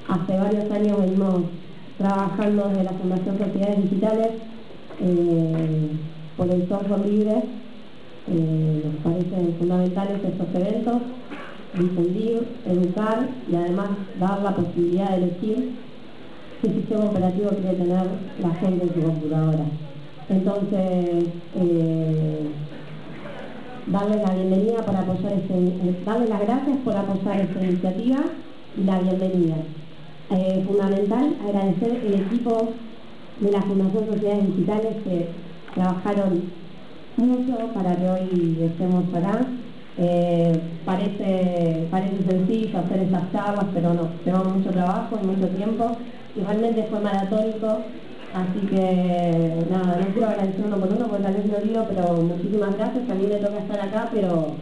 Hace varios años venimos trabajando desde la Fundación Sociedades Digitales por el software libre. Nos parecen fundamentales estos eventos, difundir, educar y además dar la posibilidad de elegir qué sistema operativo quiere tener la gente en su computadora. Entonces, darle la bienvenida para apoyar darle las gracias por apoyar esta iniciativa y la bienvenida. Fundamental agradecer el equipo de la Fundación Sociedades Digitales que trabajaron mucho para que hoy estemos acá. Parece sencillo hacer estas charlas, pero no, lleva mucho trabajo y mucho tiempo y realmente fue maratónico. Así que nada, no quiero agradecer uno por uno porque tal vez me olvido, pero muchísimas gracias. A mí me toca estar acá, pero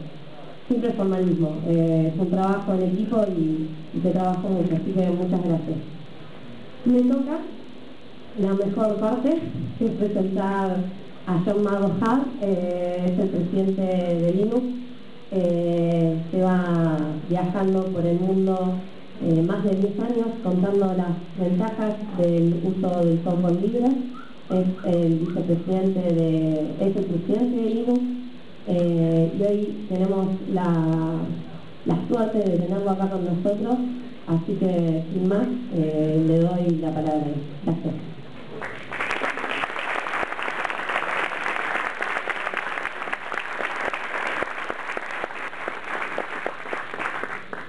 siempre es formalismo. Es un trabajo en equipo y se trabaja mucho, así que muchas gracias. Me toca la mejor parte, que es presentar a Jon Maddog Hall, es el presidente de Libre. Se va viajando por el mundo más de 10 años contando las ventajas del uso del software libre. Es el vicepresidente es el presidente de Libre, y hoy tenemos la suerte de tenerlo acá con nosotros, así que sin más le doy la palabra. Gracias.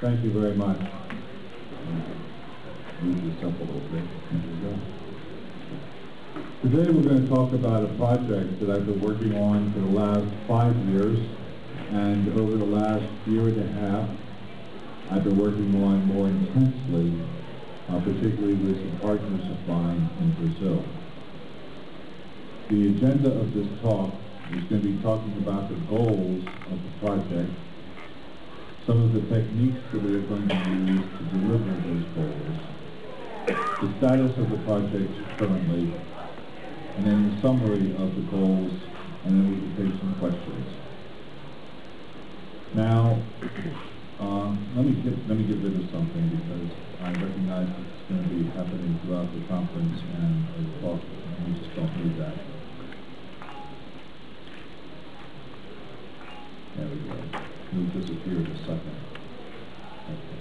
Thank you very much. Move this up a little bit. Today we're going to talk about a project that I've been working on for the last 5 years, and over the last year and a half I've been working on more intensely, particularly with some partners of mine in Brazil. The agenda of this talk is going to be talking about the goals of the project, some of the techniques that we are going to use to deliver those goals, the status of the project currently, and then the summary of the goals, and then we can take some questions. Now, let me get rid of something because I recognize it's going to be happening throughout the conference and the talk, and we just don't need that. There we go. It'll disappear in a second. Okay.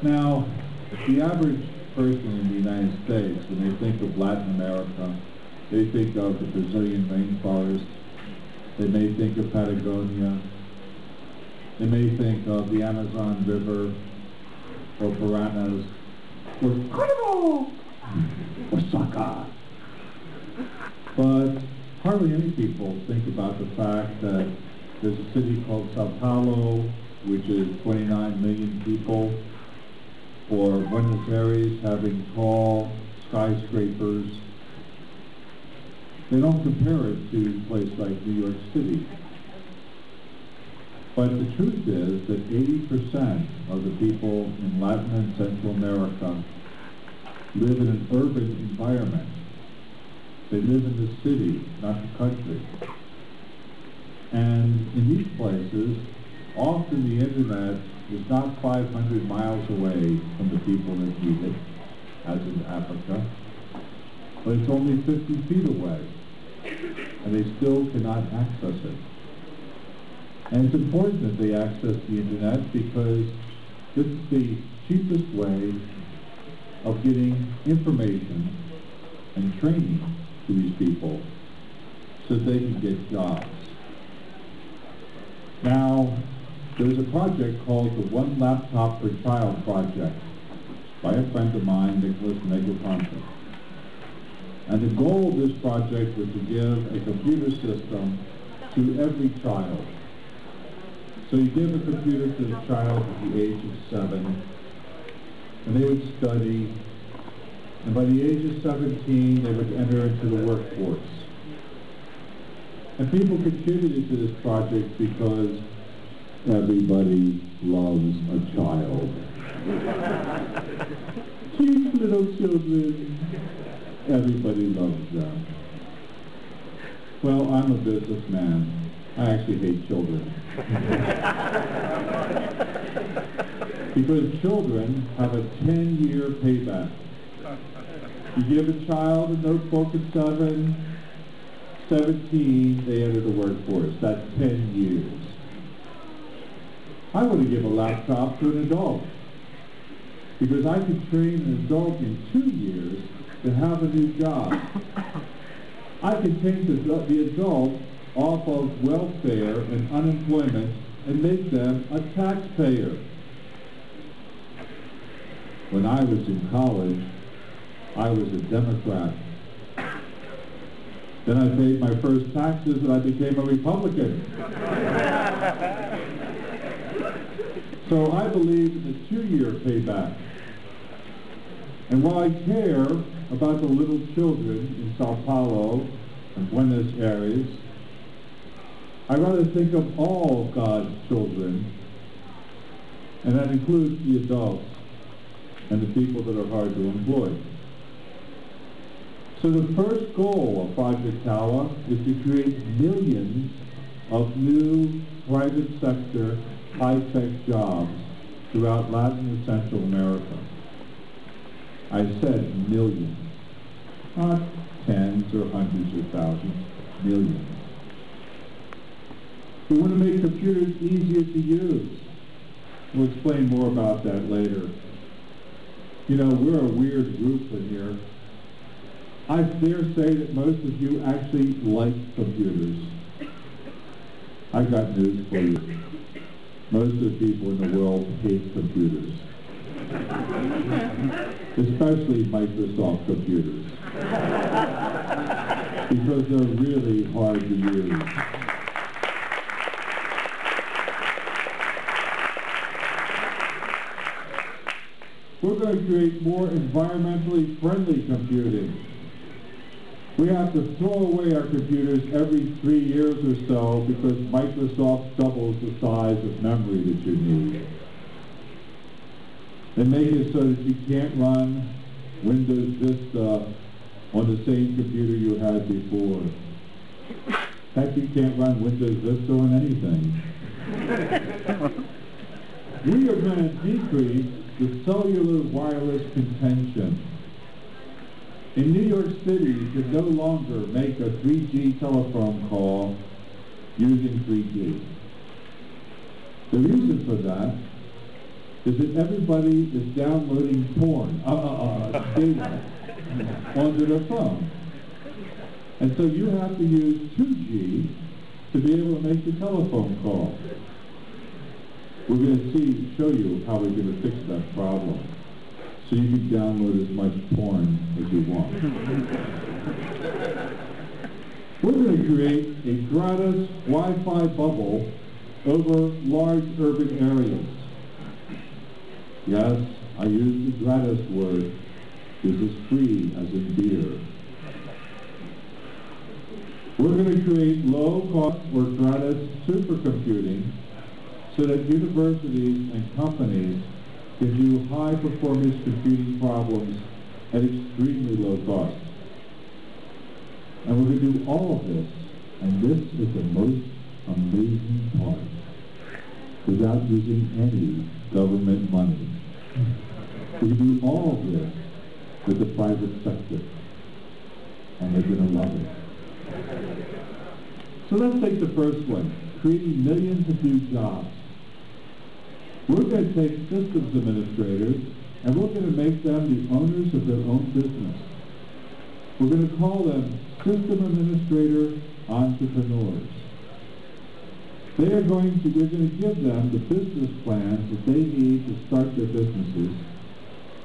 Now, the average person in the United States, when they think of Latin America, they think of the Brazilian rainforest, they may think of Patagonia, they may think of the Amazon River, or piranhas, or carnival, or soccer. But hardly any people think about the fact that there's a city called Sao Paulo, which is 29 million people, or Buenos Aires having tall skyscrapers. They don't compare it to a place like New York City. But the truth is that 80% of the people in Latin and Central America live in an urban environment. They live in the city, not the country. And in these places, often the internet is not 500 miles away from the people that need it, as in Africa, but it's only 50 feet away, and they still cannot access it. And it's important that they access the internet because this is the cheapest way of getting information and training to these people so that they can get jobs. Now, there's a project called the One Laptop per Child Project by a friend of mine, Nicholas Negroponte. And the goal of this project was to give a computer system to every child. So you give a computer to a child at the age of 7, and they would study, and by the age of 17, they would enter into the workforce. And people contributed to this project because everybody loves a child. Cute little children. Everybody loves them. Well, I'm a businessman. I actually hate children. Because children have a 10-year payback. You give a child a notebook at 17, they enter the workforce. That's 10 years. I want to give a laptop to an adult because I could train an adult in 2 years to have a new job. I could take the adult off of welfare and unemployment and make them a taxpayer. When I was in college, I was a Democrat. Then I paid my first taxes and I became a Republican. So I believe in the 2-year payback. And while I care about the little children in Sao Paulo and Buenos Aires, I rather think of all of God's children, and that includes the adults and the people that are hard to employ. So the first goal of Project Cauã is to create millions of new private sector high-tech jobs throughout Latin and Central America. I said millions, not tens or hundreds or thousands, millions. We want to make computers easier to use. We'll explain more about that later. You know, we're a weird group in here. I dare say that most of you actually like computers. I've got news for you. Most of the people in the world hate computers. Especially Microsoft computers. Because they're really hard to use. We're going to create more environmentally friendly computing. We have to throw away our computers every 3 years or so because Microsoft doubles the size of memory that you need. They make it so that you can't run Windows Vista on the same computer you had before. Heck, you can't run Windows Vista on anything. We are going to decrease the cellular wireless contention. In New York City, you can no longer make a 3G telephone call using 3G. The reason for that is that everybody is downloading porn, data, onto their phone. And so you have to use 2G to be able to make the telephone call. We're going to show you how we're going to fix that problem, so you can download as much porn as you want. We're going to create a gratis Wi-Fi bubble over large urban areas. Yes, I use the gratis word. This is free as in beer. We're going to create low-cost or gratis supercomputing so that universities and companies can do high-performance computing problems at extremely low cost. And we're going to do all of this, and this is the most amazing part, without using any government money. We can do all of this with the private sector, and they're going to love it. So let's take the first one, creating millions of new jobs. We're going to take systems administrators, and we're going to make them the owners of their own business. We're going to call them system administrator entrepreneurs. We're going to give them the business plans that they need to start their businesses,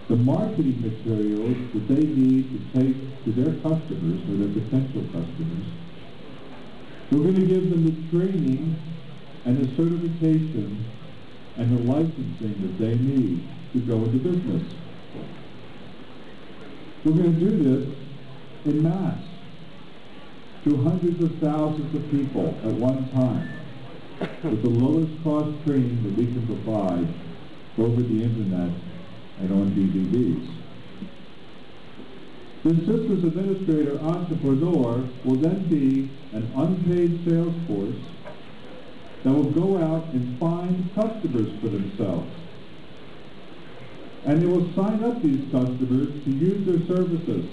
the marketing materials that they need to take to their customers or their potential customers. We're going to give them the training and the certification and the licensing that they need to go into business. We're going to do this in mass to hundreds of thousands of people at one time with the lowest cost training that we can provide over the internet and on DVDs. The systems administrator entrepreneur will then be an unpaid sales force that will go out and find customers for themselves. And they will sign up these customers to use their services.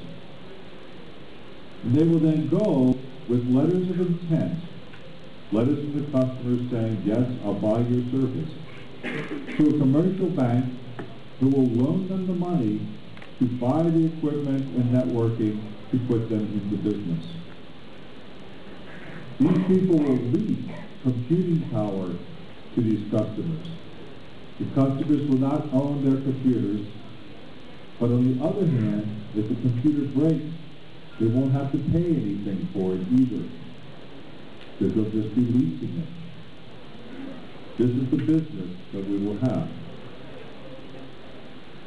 And they will then go with letters of intent, letters from the customers saying, yes, I'll buy your service, to a commercial bank who will loan them the money to buy the equipment and networking to put them into business. These people will lease computing power to these customers. The customers will not own their computers, but on the other hand, if the computer breaks, they won't have to pay anything for it either, because they'll just be leasing it. This is the business that we will have.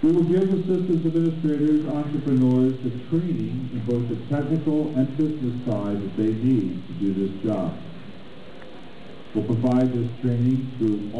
We will give the systems administrators, entrepreneurs, the training in both the technical and business side that they need to do this job. We'll provide this training through